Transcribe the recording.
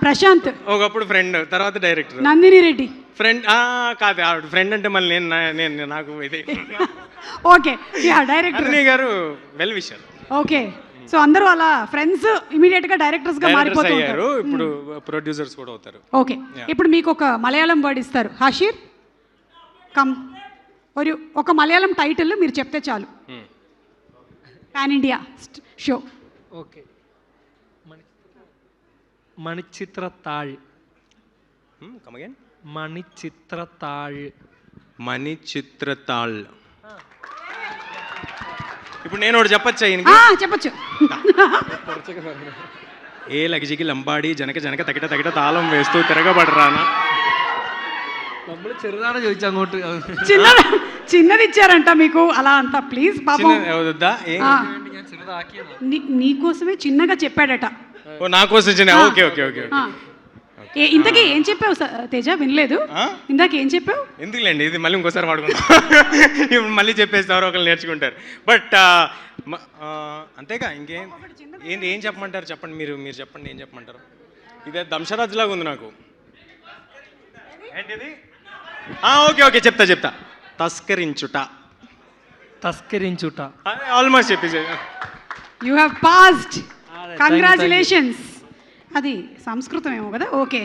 ప్రశాంత్. ఒకప్పుడు ఫ్రెండ్, తర్వాత director. Nandini Reddy. Friend కాదు, ఆవిడ ఫ్రెండ్ అంటే మళ్ళీ నేను నాకు ఇది. Okay, yeah director. నందిని గారు వెల్ విషర్. ఓకే, సో అందరూ అలా ఫ్రెండ్స్ ఇమీడియట్ గా డైరెక్టర్స్ గా మారిపోతూ అయ్యారు. ఇప్పుడు ప్రొడ్యూసర్స్ కూడా అవుతారు. ఓకే, ఇప్పుడు మీకు ఒక మలయాళం వర్డ్ ఇస్తారు. హాషీర్ కమ్, ఒక మలయాళం టైటిల్ మీరు చెప్తే చాలు. Pan India show. Okay, Manichitrathazhu. Come again. Manichitrathazhu. Manichitrathazhu. ఇప్పుడు నేను ఒకటి చెప్పచ్చా? చెప్పచ్చు. ఏ లగిజికి లంబాడి జనక జనక తగిట తగిట తాళం వేస్తూ తిరగబడరానా. చెరుదాన చూపించి അങ്ങോട്ട് చిన్నది ఇచ్చారంట మీకు అలా అంతా. ప్లీజ్ పాపం నీకోసమే చిన్నగా చెప్పాడట. నా కోసం చిన్న. Okay okay okay. ఇంతకీ ఏం చెప్పావు తేజ? వినలేదు. ఇందాక ఏం చెప్పావు? ఎందుకులేండి, ఇది మళ్ళీ ఇంకోసారి వాడుకుంటాం. ఇప్పుడు మళ్ళీ చెప్పేసి ఎవరో ఒకరు నేర్చుకుంటారు. బట్ అంతేగా, ఇంకేం ఏం చెప్పమంటారు? చెప్పండి, మీరు చెప్పండి, ఏం చెప్పమంటారు? ఇదే దంశరాజ్ లాగా ఉంది నాకు. ఏంటిది? ఓకే ఓకే, చెప్తా. తస్కరించుట. తస్కరించుట. ఆల్మోస్ట్ చెప్పేసి. You have passed. కంగ్రాచులేషన్స్. అది సంస్కృతం ఏమో కదా. ఓకే.